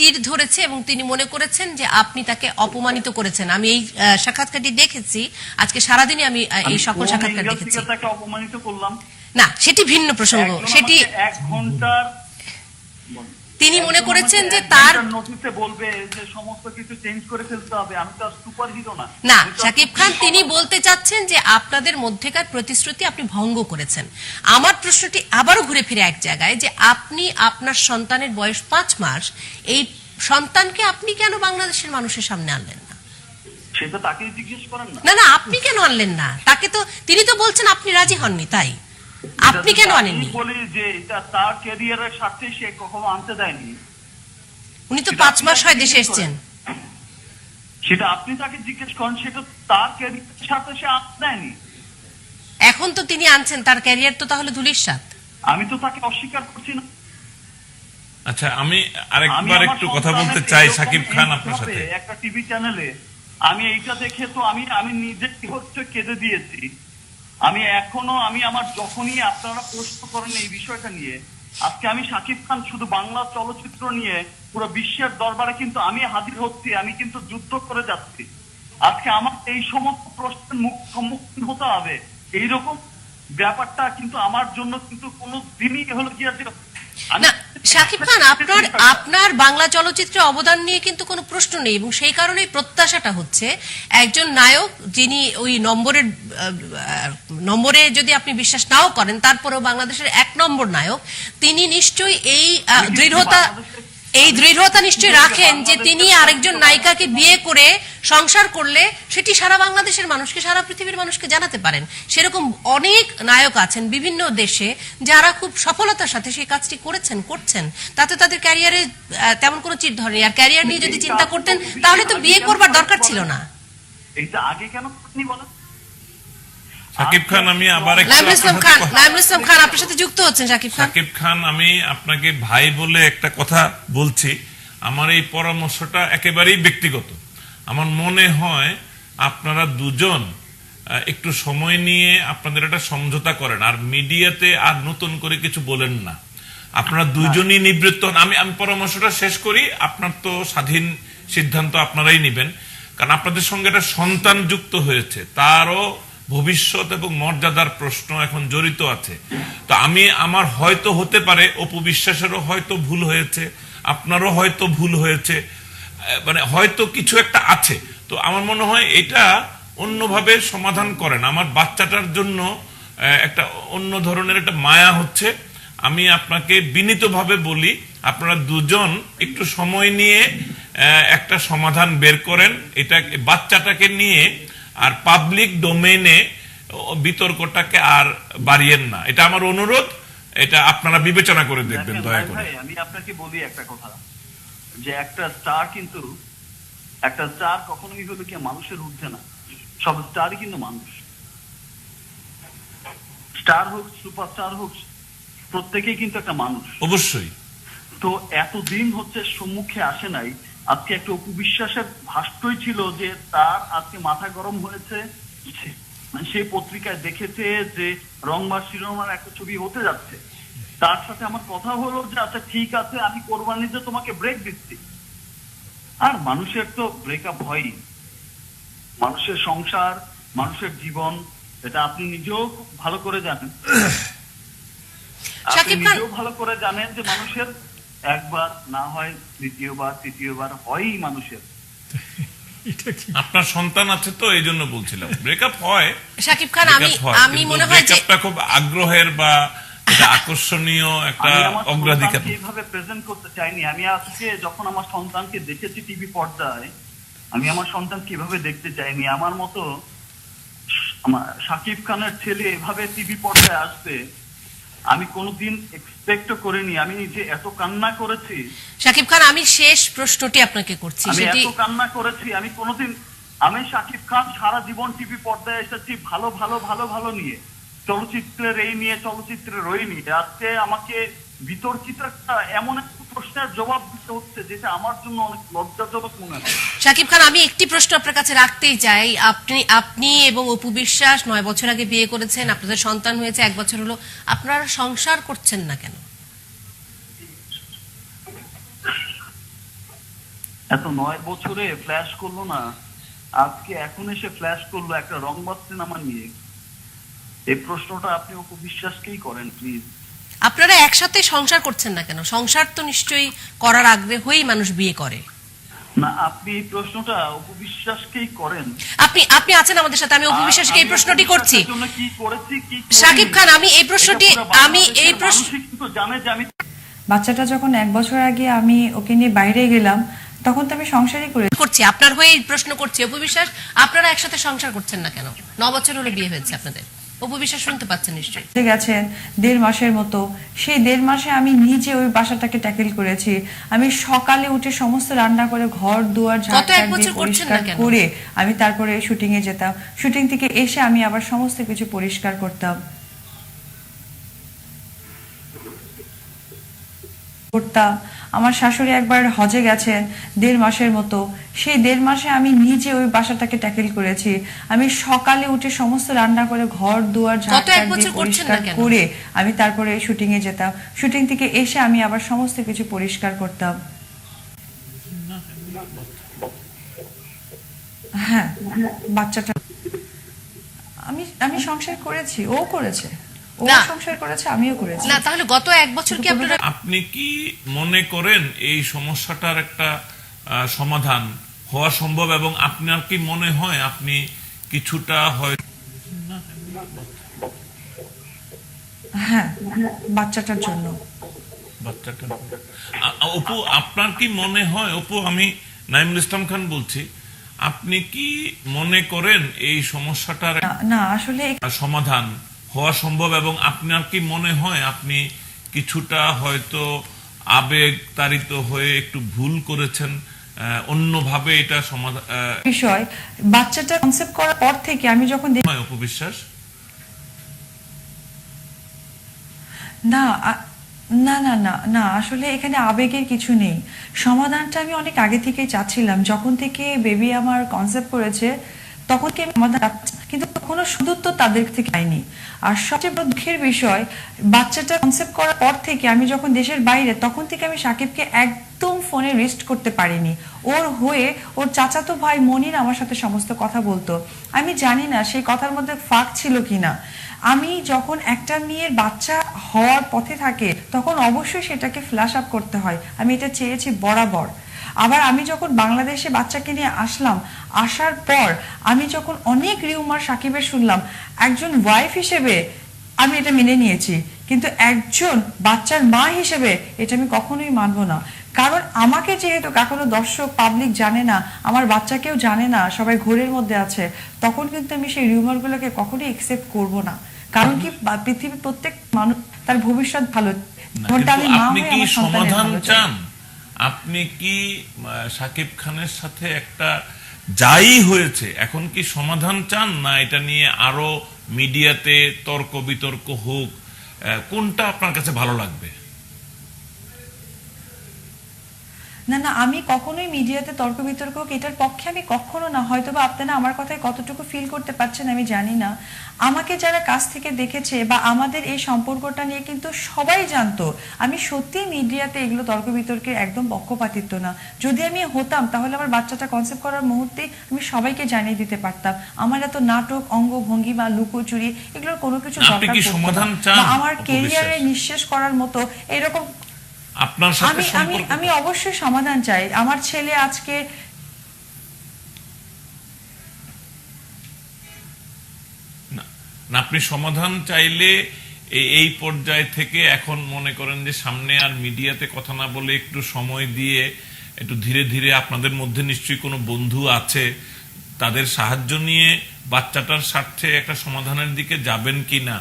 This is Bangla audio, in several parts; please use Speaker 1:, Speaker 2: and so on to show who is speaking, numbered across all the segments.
Speaker 1: চির ধরেছে এবং তিনি মনে করেছেন যে আপনি তাকে অপমানিত করেছেন। আমি এই সাক্ষাৎকারটি দেখেছি, আজকে সারাদিনই আমি এই সকল সাক্ষাৎকার দেখেছি।
Speaker 2: অপমানিত করলাম
Speaker 1: না, সেটি ভিন্ন প্রসঙ্গ। সেটি
Speaker 2: 1 ঘন্টার
Speaker 1: তিনি মনে করেছেন যে তার
Speaker 2: নোটিশে বলবে যে সমস্ত কিছু চেঞ্জ করে ফেলতে হবে। আমি তো সুপার হিরো না।
Speaker 1: না, শাকিব খান তিনি বলতে চাচ্ছেন যে আপনাদের মধ্যেকার প্রতিশ্রুতি আপনি ভঙ্গ করেছেন। আমার প্রশ্নটি আবারও ঘুরে ফিরে এক জায়গায়, যে আপনি আপনার সন্তানের বয়স 5 মাস, এই সন্তানকে আপনি কেন বাংলাদেশের মানুষের সামনে আনলেন না?
Speaker 2: সেটা তাকেই জিজ্ঞেস করেন না।
Speaker 1: না না, আপনি কেন আনলেন না তাকে? তো তিনি তো বলছেন আপনি রাজি হননি, তাই আপনি কেন আনেননি?
Speaker 2: বলি যে এটা তার ক্যারিয়ারের সাথে সে কখনো আনতে দেয়নি।
Speaker 1: উনি তো 5 মাস হয় দেশে এসেছেন।
Speaker 2: সেটা আপনি তাকে জিজ্ঞেস করেন, সেটা তার ক্যারিয়ারের সাথে সে আনতে দেয়নি।
Speaker 1: এখন তো তিনি আনছেন, তার ক্যারিয়ার তো তাহলে ধুলিস্যাৎ।
Speaker 2: আমি তো তাকে অস্বীকার করছি না।
Speaker 3: আচ্ছা, আমি আরেকবার একটু কথা বলতে চাই শাকিব খান আপনার সাথে।
Speaker 2: একটা টিভি চ্যানেলে আমি এইটা দেখে তো আমি নিজে হচ্ছে কেঁদে দিয়েছি। আমি এখনো আমার যখনই আপনারা প্রশ্ন করেন এই বিষয়টা নিয়ে, আজকে আমি শাকিব খান শুধু বাংলা চলচ্চিত্র নিয়ে পুরো বিশ্বের দরবারে কিন্তু আমি হাজির হচ্ছি। আমি কিন্তু যুদ্ধ করে যাচ্ছি। আজকে আমার এই সমস্ত প্রশ্নের সম্মুখীন হতে হবে, এইরকম ব্যাপারটা কিন্তু আমার জন্য কিন্তু কোনো দিনই হলো কি আছে।
Speaker 1: না শাকিব খান, আপনার বাংলা চলচ্চিত্রে অবদান নিয়ে কিন্তু কোনো প্রশ্ন নেই, এবং সেই কারণেই প্রত্যাশাটা হচ্ছে একজন নায়ক যিনি ওই নম্বরে যদি আপনি বিশ্বাস নাও করেন, তারপরেও বাংলাদেশের 1 নম্বর নায়ক, তিনি নিশ্চয়ই এই দৃঢ়তা নিশ্চয়ই রাখেন যে তিনি আরেকজন নায়িকাকে বিয়ে করে সংসার করলে সেটি সারা বাংলাদেশের মানুষকে, সারা পৃথিবীর মানুষকে জানাতে পারেন। সেরকম অনেক নায়ক আছেন বিভিন্ন দেশে যারা খুব সফলতার সাথে সেই কাজটি করছেন, তাতে তাদের ক্যারিয়ারে তেমন কোনো চির ধরেনি। আর ক্যারিয়ার নিয়ে যদি চিন্তা করতেন তাহলে তো বিয়ে করবার দরকার ছিল না।
Speaker 2: এইটা আগে কেন আপনি বলেন?
Speaker 3: শাকিব খান, আমি আবার
Speaker 1: নাইমুল ইসলাম খান আপনার সাথে যুক্ত হচ্ছেন। শাকিব খান,
Speaker 3: আমি আপনাকে ভাই বলে একটা কথা বলছি। আমার এই পরামর্শটা একেবারেই ব্যক্তিগত। আমার মনে হয় আপনারা দুজন একটু সময় নিয়ে আপনাদের একটা সমঝোতা করেন, আর মিডিয়াতে আর নতুন করে কিছু বলেন না। আপনারা দুজনই নিবৃত্ত হন। আমি পরামর্শটা শেষ করি। আপনার তো স্বাধীন সিদ্ধান্ত আপনারাই নেবেন, কারণ আপনাদের সঙ্গে একটা সন্তান যুক্ত হয়েছে, তারও ভবিষ্যৎ এবং মর্যাদার প্রশ্ন এখন জড়িত আছে। তো আমার হয়তো হতে পারে অপু বিশ্বাসেরও হয়তো ভুল হয়েছে, আপনারও হয়তো ভুল হয়েছে, মানে হয়তো কিছু একটা আছে। তো আমার মনে হয় এটা অন্যভাবে সমাধান করেন। আমার বাচ্চাটার জন্য একটা অন্য ধরনের একটা মায়া হচ্ছে। আমি আপনাকে বিনীতভাবে বলি, আপনারা দুজন একটু সময় নিয়ে একটা সমাধান বের করেন। এটা বাচ্চাটাকে নিয়ে আর পাবলিক ডোমেইনে বিতর্কটাকে আর বাড়িয়েন না, এটা আমার অনুরোধ। এটা আপনারা বিবেচনা করে দেখবেন দয়া করে।
Speaker 2: আমি আপনাকে বলি একটা কথা, যে একটা স্টার কখনোই হলো কি মানুষের ঊর্ধ্বে না। সব স্টারই কিন্তু মানুষ। স্টার হোক, সুপারস্টার হোক, প্রত্যেকেই কিন্তু একটা মানুষ।
Speaker 3: অবশ্যই।
Speaker 2: তো এতদিন হচ্ছে সম্মুখে আসে নাই। আজকে একটা অপু বিশ্বাসের ভাষ্যই ছিল যে তার আজকে মাথা গরম হয়েছে, সেই পত্রিকায় দেখেছে যে রংবাজ শিরোনামার একটা ছবি হতে যাচ্ছে। তার সাথে আমার কথা হলো যে আচ্ছা ঠিক আছে, আমি কোরবানিতে তোমাকে ব্রেক দিচ্ছি। আর মানুষের তো ব্রেকআপ হয়ই। মানুষের সংসার, মানুষের জীবন, এটা আপনি নিজেও ভালো করে জানেন। আপনি নিজেও ভালো করে জানেন যে মানুষের একবার না হয় দ্বিতীয়বার, তৃতীয়বার হয়ই মানুষের।
Speaker 3: আপনার সন্তান আছে তো এই জন্য বলছিলাম, ব্রেকআপ হয়
Speaker 1: শাকিব খান। আমি মনে হয় যে
Speaker 3: ব্রেকআপটা খুব আগ্রহের বা আকর্ষণীয় একটা অগ্রাধিকার
Speaker 2: এইভাবে প্রেজেন্ট করতে চাইনি। আমি আজকে যখন আমার সন্তানকে দেখেছি টিভি পর্দায়, আমি আমার সন্তান কিভাবে দেখতে চাইনি। আমার মতো শাকিব খানের ছেলে এভাবে টিভি পর্দায় আসবে আমি কোনোদিন এক্সপেক্ট করিনি। আমি যে এত কান্না করেছি।
Speaker 1: শাকিব খান, আমি শেষ প্রশ্নটি আপনাকে করছি।
Speaker 2: এত কান্না করেছি আমি কোনোদিন। আমি শাকিব খান সারা জীবন টিভি পর্দায় এসেছি ভালো ভালো ভালো ভালো নিয়ে, চলচ্চিত্রের এই নিয়ে, চলচ্চিত্রের ওই নিয়ে। আজকে আমাকে বিতর্কিত একটা এমন একটা প্রশ্নের জবাব দিতে হচ্ছে যেটা আমার জন্য অনেক লজ্জাজনক মনে হয়।
Speaker 1: শাকিব খান, আমি একটি প্রশ্ন আপনার কাছে রাখতেই চাই। আপনি এবং অপু বিশ্বাস 9 বছর আগে বিয়ে করেছেন, আপনাদের সন্তান হয়েছে 1 বছর হলো, আপনারা সংসার করছেন না কেন?
Speaker 2: এত 9 বছরে ফ্ল্যাশ করলো না, আজকে এখন এসে ফ্ল্যাশ করলো একটা রংবাজ সিনেমা নিয়ে। এই প্রশ্নটা আপনি অপু বিশ্বাসকেই করেন প্লিজ।
Speaker 1: আপনারা একসাথে সংসার করছেন না কেন? সংসার তো নিশ্চয়ই করার আগ্রহেই মানুষ বিয়ে করে।
Speaker 2: না, আপনি এই প্রশ্নটা অপু বিশ্বাসকেই করেন।
Speaker 1: আপনি আছেন আমাদের সাথে, আমি অপু বিশ্বাসকে এই প্রশ্নটি করছি।
Speaker 2: কি করেছি কি
Speaker 1: শাকিব খান, আমি এই প্রশ্ন
Speaker 2: কিন্তু জানে যে আমি
Speaker 4: বাচ্চাটা যখন 1 বছর আগে আমি ওকে নিয়ে বাইরে গেলাম, তখন তো আমি সংসারই
Speaker 1: করছি, আপনার হয়ে এই প্রশ্ন করছি। অপু বিশ্বাস, আপনারা একসাথে সংসার করছেন না কেন? 9 বছর হলো বিয়ে হয়েছে আপনাদের। অপু বিশ্বাস শুনতে পাচ্ছেন নিশ্চয়ই।
Speaker 4: গেছেন 1.5 মাসের মতো। সেই 1.5 মাসে আমি নিজে ওই বাসাটাকে ট্যাকেল করেছি। আমি সকালে উঠে সমস্ত রান্না করে ঘর দুয়ার ঝাড় দিয়ে পরিষ্কার করে আমি তারপরে শুটিং এ যেতাম। শুটিং থেকে এসে আমি আবার সমস্ত কিছু পরিষ্কার করতাম। আমার শাশুড়ি একবার হজে গেছেন 1.5 মাসের মতো। সেই 1.5 মাসে আমি নিজে ওই বাসাটাকে ট্যাকেল করেছি। আমি সকালে উঠে সমস্ত রান্না করে ঘর দুয়ার ঝাড় দিয়ে পরিষ্কার করে আমি তারপরে শুটিং এ যেতাম। শুটিং থেকে এসে আমি আবার সমস্ত কিছু পরিষ্কার করতাম। হ্যাঁ, বাচ্চাটা আমি সংসার করেছি, ও করেছে, ও সংসার করেছে, আমিও করেছি।
Speaker 1: না, তাহলে গত 1 বছর কি আপনারা
Speaker 3: আপনি কি মনে করেন এই সমস্যাটার একটা সমাধান হওয়া সম্ভব, এবং আপনার কি মনে হয় আপনি কিছুটা হয়?
Speaker 4: হ্যাঁ, বাচ্চাটার জন্য।
Speaker 3: অপু, আপনার কি মনে হয়? অপু, আমি নাইমুল ইসলাম খান বলছি। আপনি কি মনে করেন এই সমস্যাটার
Speaker 4: না আসলে
Speaker 3: সমাধান হওয়া সম্ভব, এবং আপনার কি মনে হয় আপনি কিছুটা হয়তো আবেগ তাড়িত হয়ে একটু ভুল করেছেন, অন্যভাবে এটা সমাধান
Speaker 4: বিষয়? বাচ্চাটা কনসেপ্ট করার পর থেকে আমি যখন
Speaker 3: অপু বিশ্বাস
Speaker 4: না না না না না আসলে এখানে আবেগের কিছু নেই। সমাধানটা আমি অনেক আগে থেকেই চাচ্ছিলাম। যখন থেকে বেবি আমার কনসেপ্ট করেছে তখন কি সমাধান, কিন্তু কোনো সুদূর তো তাদের থেকে পাইনি। আর সবচেয়ে বড় দুঃখের বিষয়, বাচ্চাটা কনসেপ্ট করার পর থেকে আমি যখন দেশের বাইরে, তখন থেকে আমি সাকিবকে একদম ফোনে রিস্ট করতে পারিনি। ওর হয়ে ওর চাচাতো ভাই মনির আমার সাথে সমস্ত কথা বলতো। আমি জানি না সেই কথার মধ্যে ফাঁক ছিল কিনা। আমি যখন একটা মেয়ের বাচ্চা হওয়ার পথে থাকে তখন অবশ্যই সেটাকে ফ্ল্যাশ আপ করতে হয়। আমি এটা চেয়েছি বরাবর। আবার আমি যখন বাংলাদেশে বাচ্চাকে নিয়ে আসলাম, আসার পর আমি যখন অনেক রিউমার সাকিবের শুনলাম, একজন ওয়াইফ হিসেবে আমি এটা মেনে নিয়েছি, কিন্তু একজন বাচ্চার মা হিসেবে এটা আমি কখনোই মানবো না। কারণ আমাকে যেহেতু এখনো দর্শক পাবলিক জানে না, আমার বাচ্চাকেও জানে না, সবাই ঘোরের মধ্যে আছে, তখন কিন্তু আমি সেই রিউমারগুলোকে কখনোই একসেপ্ট করব না। কারণ কি, পৃথিবীর প্রত্যেক মানুষ তার ভবিষ্যৎ ভালো।
Speaker 3: আপনি কি সমাধান চান? আপনি কি সাকিব খানের সাথে একটা যাই হয়েছে এখন কি সমাধান চান, না এটা নিয়ে আরো মিডিয়াতে তর্ক বিতর্ক হোক? কোনটা আপনার কাছে ভালো লাগবে?
Speaker 4: না না, আমি কখনোই মিডিয়াতে তর্ক বিতর্ক হোক এটার পক্ষে আমি কখনো না। হয়তো বা আপনারা আমার কথায় কতটুকু ফিল করতে পারছেন আমি জানি না। আমাকে যারা কাছ থেকে দেখেছে বা আমাদের এই সম্পর্কটা নিয়ে কিন্তু সবাই জানতো আমি সত্যি মিডিয়াতে এগুলো তর্ক বিতর্কের একদম পক্ষপাতিত্ব না। যদি আমি হতাম তাহলে আমার বাচ্চাটা কনসেপ্ট করার মুহূর্তে আমি সবাইকে জানিয়ে দিতে পারতাম। আমার এত নাটক, অঙ্গভঙ্গি বা লুকোচুরি এগুলোর কোনো কিছু দরকার পড়তো না। আমার ক্যারিয়ারে নিঃশেষ করার মতো এরকম
Speaker 3: আপনার সাথে
Speaker 4: আমি অবশ্যই সমাধান চাই। আমার ছেলে আজকে
Speaker 3: আপনি সমাধান চাইলে এই পর্যায় থেকে এখন মনে করেন যে সামনে আর মিডিয়াতে কথা না বলে একটু সময় দিয়ে একটু ধীরে ধীরে আপনাদের মধ্যে নিশ্চয়ই কোনো বন্ধু আছে, তাদের সাহায্য নিয়ে বাচ্চাটার স্বার্থে একটা সমাধানের দিকে যাবেন কিনা,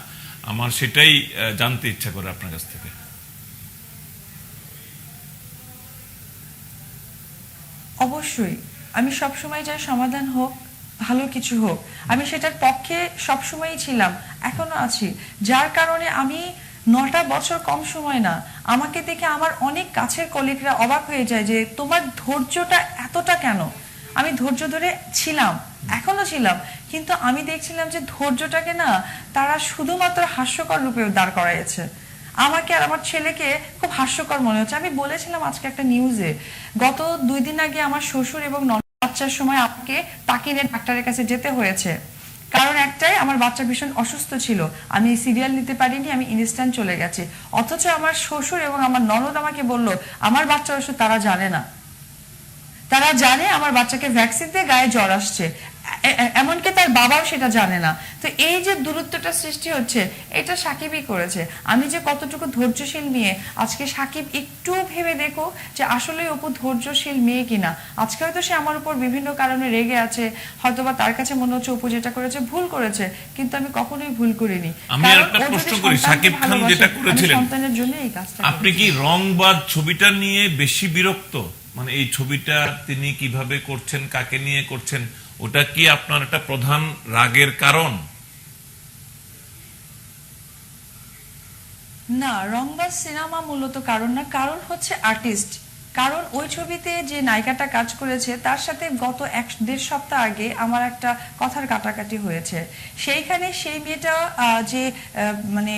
Speaker 3: আমার সেটাই জানতে ইচ্ছা করে আপনার কাছ থেকে।
Speaker 4: অবশ্যই আমি সবসময় চাই সমাধান হোক, ভালো কিছু হোক। আমি সেটার পক্ষে সবসময়ই ছিলাম, এখনো আছি। যার কারণে আমি 9টা বছর কম সময় না। আমাকে দেখে আমার অনেক কাছের কলিগরা অবাক হয়ে যায় যে তোমার ধৈর্যটা এতটা কেন। আমি ধৈর্য ধরে ছিলাম, এখনো ছিলাম, কিন্তু আমি দেখছিলাম যে ধৈর্যটাকে না তারা শুধুমাত্র হাস্যকর রূপে দাঁড় করাইছে। আমাকে আর আমার ছেলেকে খুব হাস্যকর মনে হচ্ছে। আমি বলেছিলাম আজকে একটা নিউজে, গত 2 দিন আগে আমার শ্বশুর এবং বাচ্চার সময় আমাকে তাকে নিয়ে ডাক্তারের কাছে যেতে হয়েছে। কারণ একটাই, আমার বাচ্চা ভীষণ অসুস্থ ছিল, আমি সিরিয়াল নিতে পারিনি, আমি ইনস্ট্যান্ট চলে গেছি। অথচ আমার শ্বশুর এবং আমার ননদ আমাকে বললো আমার বাচ্চা অসুস্থ, তারা জানে না, তারা জানে আমার বাচ্চাকে ভ্যাকসিন দিয়ে গায়ে জ্বর আসছে, এমনকি তার বাবাও সেটা জানে না। তো এই যে দূরত্বটা সৃষ্টি হচ্ছে, এটা সাকিবই করেছে। আমি যে কতটুকু ধৈর্যশীল মেয়ে, আজকে সাকিব একটু ভেবে দেখো যে আসলে অপু ধৈর্যশীল মেয়ে কিনা। আজকে হয়তো সে আমার উপর বিভিন্ন কারণে রেগে আছে, হয়তোবা তার কাছে মনে হচ্ছে অপু যেটা করেছে ভুল করেছে, কিন্তু আমি কখনোই ভুল করিনি।
Speaker 3: আমি আরেকটা প্রশ্ন করি, সাকিব খান যেটা করেছিলেন,
Speaker 4: সন্তানের জন্য এই কাজটা
Speaker 3: আপনি কি রংবাজ ছবিটা নিয়ে বেশি বিরক্ত? মানে এই ছবিটা তিনি কিভাবে করছেন, কাকে নিয়ে করছেন, ওটা কি আপনার একটা প্রধান রাগের কারণ?
Speaker 4: না, রংবাজ সিনেমা মূলত কারণ না, কারণ হচ্ছে আর্টিস্ট। কারণ ওই ছবিতে যে নায়িকাটা কাজ করেছে তার সাথে গত 1-1.5 সপ্তাহ আগে আমার একটা কথার কাটাকাটি হয়েছে। সেইখানে সেই মেয়েটা যে মানে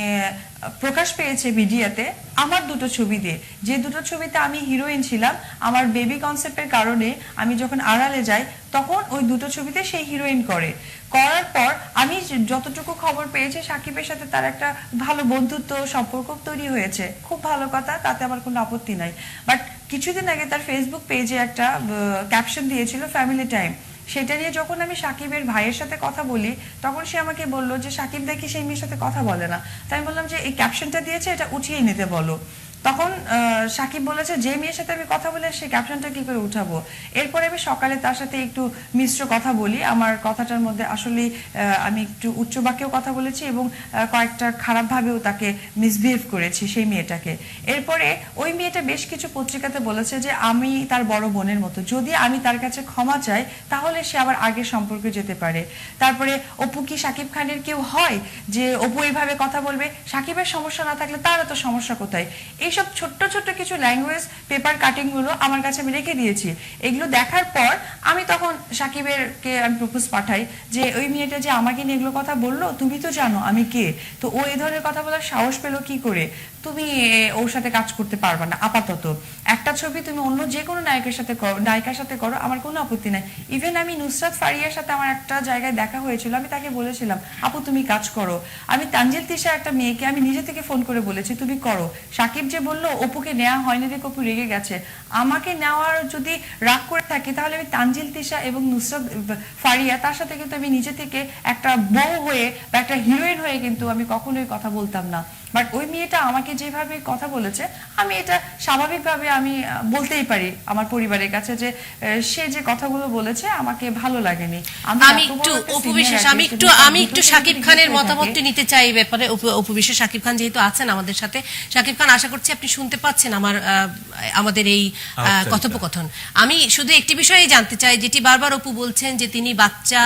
Speaker 4: প্রকাশ পেয়েছে মিডিয়াতে আমার 2টো ছবি দিয়ে, যে 2টো ছবিতে আমি হিরোইন ছিলাম, আমার বেবি কনসেপ্টের কারণে আমি যখন আড়ালে যাই তখন ওই 2টো ছবিতে সেই হিরোইন করার পর আমি যতটুকু খবর পেয়েছি সাকিবের সাথে তার একটা ভালো বন্ধুত্ব সম্পর্ক তৈরি হয়েছে, খুব ভালো কথা, তাতে আমার কোনো আপত্তি নাই। বাট কিছুদিন আগে তার ফেসবুক পেজে একটা ক্যাপশন দিয়েছিল ফ্যামিলি টাইম, সেটা নিয়ে যখন আমি সাকিবের ভাইয়ের সাথে কথা বলি তখন সে আমাকে বললো যে সাকিব দেখি সেই মেয়ের সাথে কথা বলে না। তাই আমি বললাম যে এই ক্যাপশনটা দিয়েছে, এটা উঠিয়ে নিতে বলো। তখন সাকিব বলেছে যে মেয়ের সাথে আমি কথা বলে সেই ক্যাপশনটা কি করে উঠাবো। এরপরে আমি সকালে তার সাথে একটু মিশ্র কথা বলি, আমার কথাটার মধ্যে আসলে আমি একটু উচ্চ বাক্যেও কথা বলেছি এবং কয়েকটা খারাপভাবেও তাকে মিসবিহেভ করেছি সেই মেয়েটাকে। এরপরে ওই মেয়েটা বেশ কিছু পত্রিকাতে বলেছে যে আমি তার বড় বোনের মতো, যদি আমি তার কাছে ক্ষমা চাই তাহলে সে আবার আগের সম্পর্কে যেতে পারে। তারপরে অপু কি সাকিব খানের কেউ হয় যে অপু এইভাবে কথা বলবে, সাকিবের সমস্যা না থাকলে তার তো সমস্যা কোথায়। এইসব ছোট্ট ছোট্ট কিছু ল্যাঙ্গুয়েজ পেপার কাটিং গুলো আমার কাছে আমি রেখে দিয়েছি। এগুলো দেখার পর আমি তখন সাকিবের কে আমি প্রপোজ পাঠাই যে ওই মেয়েটা যে আমাকে নিয়ে এগুলো কথা বললো, তুমি তো জানো আমি কে, তো ও এই ধরনের কথা বলার সাহস পেলো কি করে, তুমি ওর সাথে কাজ করতে পারবা না আপাতত। একটা ছবি তুমি অন্য যে কোনো নায়িকার সাথে করো, আমার কোনো আপত্তি নাই। ইভেন আমি নুসরাত ফারিয়ার সাথে আমার একটা জায়গায় দেখা হয়েছিল, আমি তাকে বলেছিলাম আপু তুমি কাজ করো। আমি তানজিল তিশা একটা মেয়েকে আমি নিজে থেকে ফোন করে বলেছি তুমি করো। সাকিব যে বললো অপুকে নেওয়া হয়নি দেখে অপু রেগে গেছে, আমাকে নেওয়ার যদি রাগ করে থাকে তাহলে আমি তানজিল তিশা এবং নুসরাত ফারিয়া তার সাথে কিন্তু আমি নিজে থেকে একটা বউ হয়ে বা একটা হিরোইন হয়ে কিন্তু আমি কখনোই কথা বলতাম না। বাট ওই মেয়েটা আমাকে যেভাবে কথা বলেছে, আমি এটা স্বাভাবিকভাবে আমি বলতেই পারি আমার পরিবারের কাছে যে সে যে কথাগুলো বলেছে আমাকে ভালো লাগেনি।
Speaker 1: আমি একটু উপবিশেষ আমি একটু সাকিব খানের মতামত নিতে চাই এই ব্যাপারে। উপবিশেষ সাকিব খান যেহেতু আছেন আমাদের সাথে, সাকিব খান আশা করছি আপনি শুনতে পাচ্ছেন আমাদের এই কথোপকথন। আমি শুধু একটি বিষয়ে জানতে চাই, যেটি বারবার অপু বলছেন যে তিনি বাচ্চা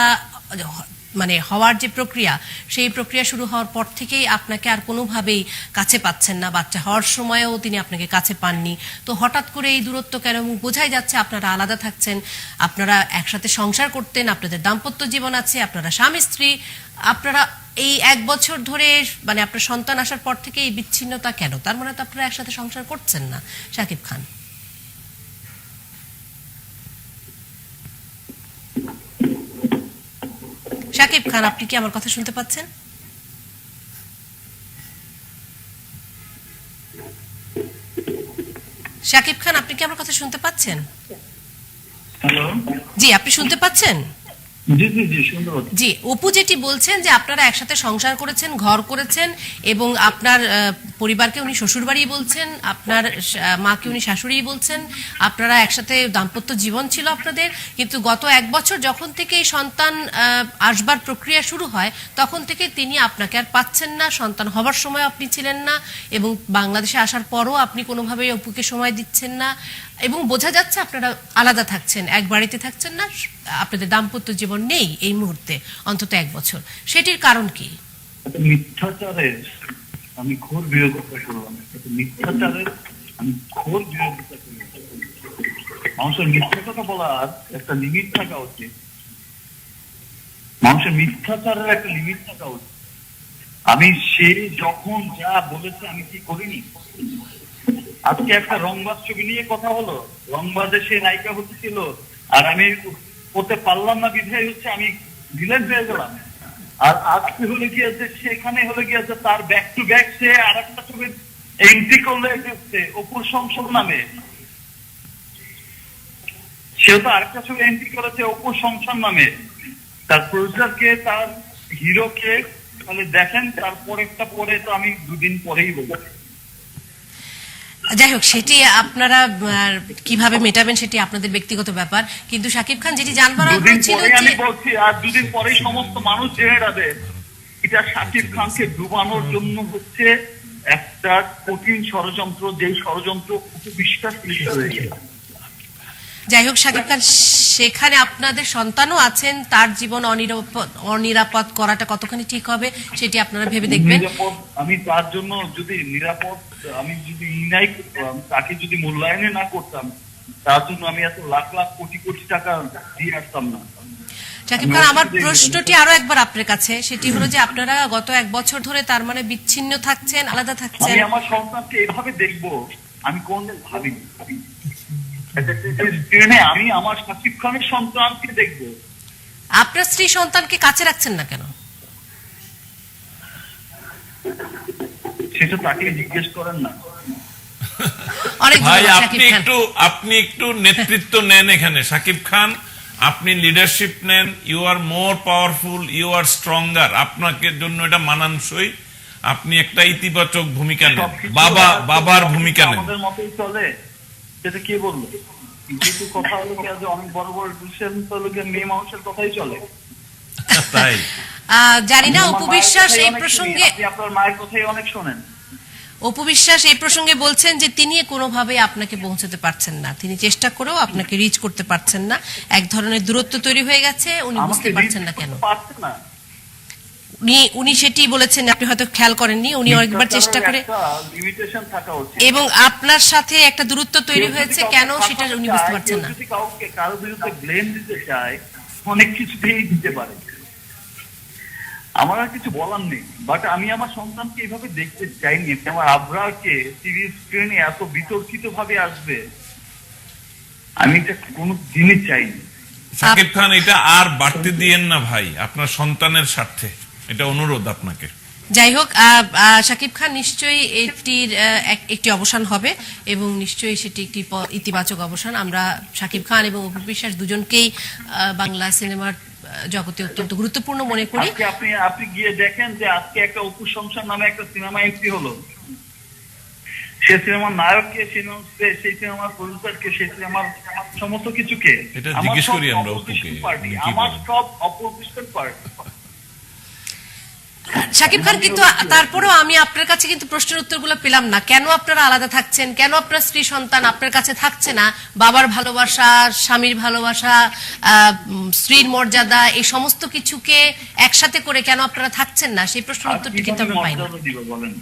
Speaker 1: মানে হওয়ার যে প্রক্রিয়া, সেই প্রক্রিয়া শুরু হওয়ার পর থেকেই আপনাকে আর কোনোভাবেই কাছে পাচ্ছেন না, বাচ্চা হওয়ার সময়ও তিনি আপনাকে কাছে পাননি। তো হঠাৎ করে এই দূরত্ব কেন? বোঝাই যাচ্ছে আপনারা আলাদা থাকছেন, আপনারা একসাথে সংসার করতেন, আপনাদের দাম্পত্য জীবন আছে, আপনারা স্বামী স্ত্রী, আপনারা এই 1 বছর ধরে মানে আপনার সন্তান আসার পর থেকে এই বিচ্ছিন্নতা কেন? তার মানে তো আপনারা একসাথে সংসার করছেন না। সাকিব খান, সাকিব খান আপনি কি আমার কথা শুনতে পাচ্ছেন? সাকিব খান আপনি কি আমার কথা শুনতে পাচ্ছেন?
Speaker 2: হ্যালো,
Speaker 1: জি আপনি শুনতে পাচ্ছেন?
Speaker 2: জি জি জি শুনতে পাচ্ছি।
Speaker 1: জি, অপু যেটি বলছেন যে আপনারা একসাথে সংসার করেছেন, ঘর করেছেন এবং আপনার পরিবারকে উনি শ্বশুরবাড়ি বলছেন, আপনার মাকে উনি শাশুড়ি বলছেন, আপনারা একসাথে দাম্পত্য জীবন ছিল আপনাদের। কিন্তু গত 1 বছর যখন থেকে এই সন্তান আসবার প্রক্রিয়া শুরু হয় তখন থেকে তিনি আপনাকে আর পাচ্ছেন না, সন্তান হবার সময় আপনি ছিলেন না এবং বাংলাদেশে আসার পরও আপনি কোনোভাবেই অপুকে সময় দিচ্ছেন না এবং বোঝা যাচ্ছে আপনারা আলাদা থাকছেন, এক বাড়িতে থাকছেন না, আপনাদের দাম্পত্য জীবন নেই এই মুহূর্তে অন্তত 1 বছর। সেটির কারণ কি?
Speaker 2: মিথ্যাচারের আমি ঘোর বিরোধিতা করলাম, মিথ্যাচারের আমি ঘোর বিরোধিতা করি। মানুষের মিথ্যা কথা বলার একটা লিমিট থাকা উচিত, মানুষের মিথ্যাচারের একটা লিমিট থাকা উচিত। আমি সে যখন যা বলেছে আমি কি করিনি? আজকে একটা রংবাজ ছবি নিয়ে কথা হলো, রংবাজে সে নায়িকা হচ্ছিল আর আমি হতে পারলাম না, বিধায় হচ্ছে আমি ভিলেন হয়ে গেলাম। আর আজকে হলে গিয়েছে সেখানে হলে গিয়েছে তার ব্যাক টু ব্যাক সে আর একটা ছবি এন্ট্রি করলে গেছে অপুর সংসদ নামে। সেও তো আরেকটা ছবি এন্ট্রি করেছে অপুর সংসার নামে। তার প্রডিউসারকে, তার হিরোকে তাহলে দেখেন, তারপরেরটা পরে তো আমি দুদিন পরেই বলবো।
Speaker 1: যাই হোক, সেটি আপনারা কিভাবে মেটাবেন সেটি আপনাদের ব্যক্তিগত ব্যাপার, কিন্তু শাকিব খান যেটি জানবার আগ্রহ
Speaker 2: দুদিন
Speaker 1: ছিল
Speaker 2: পরে
Speaker 1: যে
Speaker 2: আমি বলছি, আর দুদিন পরেই সমস্ত মানুষ জেনে যাবে এটা শাকিব খানকে ডুবানোর জন্য হচ্ছে একটা কঠিন ষড়যন্ত্র, যেই ষড়যন্ত্র বিশ্বাস হয়ে যায়।
Speaker 1: যাই হোক শাকিব খান, সেখানে আপনাদের সন্তানও আছেন, তার জীবন অনিরাপদ করাটা কতখানি ঠিক হবে সেটি আপনারা ভেবে দেখবেন।
Speaker 2: আমি তার জন্য যদি নিরাপদ, আমি যদি ইনাই করতাম, তাকে যদি মূল্যায়নে না করতাম, তার জন্য আমি এত লাখ লাখ কোটি কোটি টাকা দিয়ে আসতাম না।
Speaker 1: শাকিব খান, আমার প্রশ্নটি আরো একবার আপনার কাছে, সেটি হলো যে আপনারা গত 1 বছর ধরে তার মানে বিচ্ছিন্ন থাকছেন, আলাদা থাকছেন।
Speaker 2: আমি আমার সন্তানকে এভাবে দেখবো আমি কোনদিন ভাবিনি। আমি আমার শাকিব খানের সন্তানকে দেখবো।
Speaker 1: আপনার স্ত্রী সন্তানকে কাছে রাখছেন না কেন?
Speaker 2: সেটা তাকে জিজ্ঞেস করেন না।
Speaker 1: অনেক
Speaker 3: ভাই
Speaker 1: ধন্যবাদ
Speaker 3: আপনি
Speaker 1: শাকিব খান।
Speaker 3: আপনি একটু নেতৃত্ব নেন এখানে। শাকিব খান, আপনি লিডারশিপ নেন। You are more powerful, you are stronger. আপনাকে জন্য এটা মানানসই। আপনি একটা ইতিবাচক ভূমিকা নেন, বাবার ভূমিকা নেন।
Speaker 2: আমাদের মতই চলে, সেটা কে বললো? কিন্তু কথা হলো কি, আজ অনেক বড় বড় ডিসিশন হলো কি মেয়ে মানুষের কথাই চলে।
Speaker 3: তাই
Speaker 1: জানি না
Speaker 2: আমার
Speaker 1: অপু
Speaker 2: মায়ের
Speaker 1: বিশ্বাস
Speaker 2: কথাই
Speaker 1: এই
Speaker 2: অনেক
Speaker 1: প্রসঙ্গে,
Speaker 2: শুনি, আপনি আপনার মায়ের কথাই অনেক শোনেন।
Speaker 1: অপু বিশ্বাস এই প্রসঙ্গে বলছেন যে তিনি কোনোভাবে আপনাকে পৌঁছতে পারছেন না, তিনি চেষ্টা করেও আপনাকে রিচ করতে পারছেন না, এক ধরনের দূরত্ব তৈরি হয়ে গেছে, উনি বুঝতে পারছেন না কেন।
Speaker 2: পারছে না।
Speaker 1: উনি সেটি বলেছেন, আপনি হয়তো খেয়াল করেননি, উনি অনেকবার চেষ্টা করে,
Speaker 2: লিমিটেশন থাকা উচিত।
Speaker 1: এবং আপনার সাথে একটা দূরত্ব তৈরি হয়েছে কেন সেটা উনি বুঝতে পারছেন না।
Speaker 2: যদি কাউকে কারো বিরুদ্ধে ব্লেম দিতে চায়, অনেক কিছুতেই দিতে পারে। আমার আর কিছু বলার নেই, বাট আমি আমার সন্তানকে এইভাবে দেখতে চাইনি। আমার আবরারকে টিভি স্ক্রিনে এত বিতর্কিত ভাবে আসবে, আমি এটা কোনো দিনই চাইনি।
Speaker 3: শাকিব খান, এটা আর বাড়তে দিয়েন না ভাই, আপনার সন্তানের স্বার্থে এটা অনুরোধ আপনাকে।
Speaker 1: যাই হোক, শাকিব খান, নিশ্চয়ই এটির একটি অবসান হবে এবং নিশ্চয়ই সেটি একটি ইতিবাচক অবসান। আমরা শাকিব খান এবং অপু বিশ্বাস দুজনকেই বাংলা সিনেমার জগতে অত্যন্ত গুরুত্বপূর্ণ মনে করি।
Speaker 2: আপনি গিয়ে দেখেন যে আজকে একটা অপু সংসার নামে একটা সিনেমা এন্ট্রি হলো। সে সিনেমার নায়ককে, সেই সিনেমার প্রডিউসারকে, সেই সিনেমার সমস্ত কিছুকে
Speaker 3: এটা জিজ্ঞেস করি আমরা অপুকে,
Speaker 2: আমার সব অপোজিশন পার্টি।
Speaker 1: শাকিব খান, কিন্তু তারপরেও আমি আপনার কাছে কিন্তু প্রশ্নের উত্তরগুলো পেলাম না। কেন আপনারা আলাদা থাকছেন? কেন আপনার স্ত্রী সন্তান আপনার কাছে থাকছে না? বাবার ভালোবাসা, স্বামীর ভালোবাসা, স্ত্রীর মর্যাদা, এই সমস্ত কিছুকে একসাথে করে কেন আপনারা থাকছেন না? সেই প্রশ্নের উত্তরটি কিন্তু আমরা পাই না।
Speaker 2: বলেন,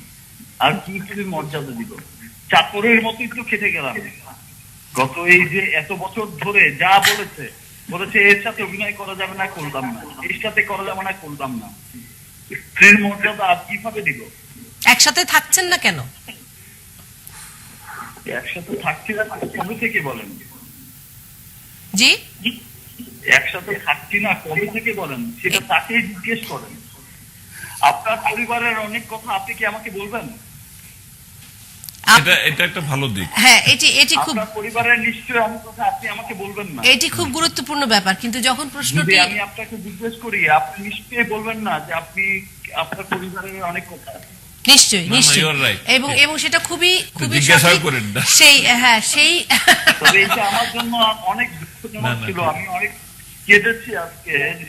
Speaker 2: আর কি মর্যাদা দিব? চাকরের মতোই তো খেটে গেলাম গত এই যে এত বছর ধরে। যা বলেছে এর সাথে অভিনয় করা যাবে না, করলাম না, এর সাথে করা যাবে না, করলাম না। স্ত্রীর মর্যাদা আর কিভাবে দিব?
Speaker 1: একসাথে থাকছেন না কেন?
Speaker 2: একসাথে থাকছি না কবে থেকে বলেন?
Speaker 1: জি,
Speaker 2: একসাথে থাকছি না কবে থেকে বলেন, সেটা তাকেই জিজ্ঞেস করেন। আপনার পরিবারের অনেক কথা আপনি কি আমাকে বলবেন?
Speaker 3: এটা একটা ভালো দিক।
Speaker 1: হ্যাঁ, এটি খুব,
Speaker 2: আপনার পরিবারের নিশ্চয়ই অনেক কথা আপনি আমাকে বলবেন না।
Speaker 1: এটি খুব গুরুত্বপূর্ণ ব্যাপার, কিন্তু যখন
Speaker 2: যদি
Speaker 1: প্রশ্নটি,
Speaker 2: আমি আপনাকে জিজ্ঞেস করি, আপনি নিশ্চয়ই বলবেন না যে আপনি আপনার পরিবারের অনেক কথা।
Speaker 1: নিশ্চয়ই
Speaker 3: না,
Speaker 1: নিশ্চয়ই,
Speaker 3: you are right.
Speaker 1: এবং সেটা খুবই
Speaker 3: জিজ্ঞাসাও
Speaker 1: সঠিক।
Speaker 3: করেন না।
Speaker 1: সেই
Speaker 2: তবে এটা আমার জন্য অনেক দুঃখজনক ছিল। আমি অনেক কেঁদেছি আজকে যে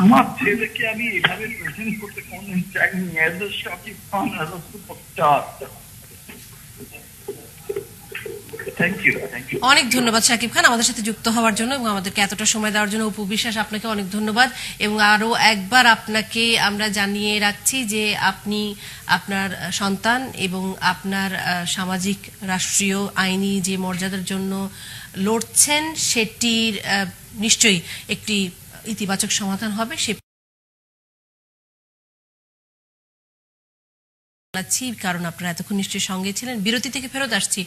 Speaker 2: আমার ছেলেকে আমি এভাবে প্রেজেন্ট করতে কোনদিন চাইনি। As a Shakib Khan, as a superstar. Thank you.
Speaker 1: অনেক ধন্যবাদ শাকিব খান আমাদের সাথে যুক্ত হওয়ার জন্য এবং আমাদেরকে এতটা সময় দেওয়ার জন্য। অপু বিশ্বাস, আপনাকে অনেক ধন্যবাদ। এবং আরো একবার আপনাকে আমরা জানিয়ে রাখছি যে আপনি আপনার সন্তান এবং আপনার সামাজিক, রাষ্ট্রীয়, আইনি যে মর্যাদার জন্য লড়ছেন, সেটির নিশ্চয়ই একটি ইতিবাচক সমাধান হবে। সে কারণ আপনারা এতক্ষণ নিশ্চয়ই সঙ্গে ছিলেন। বিরতি থেকে ফেরত আসছি।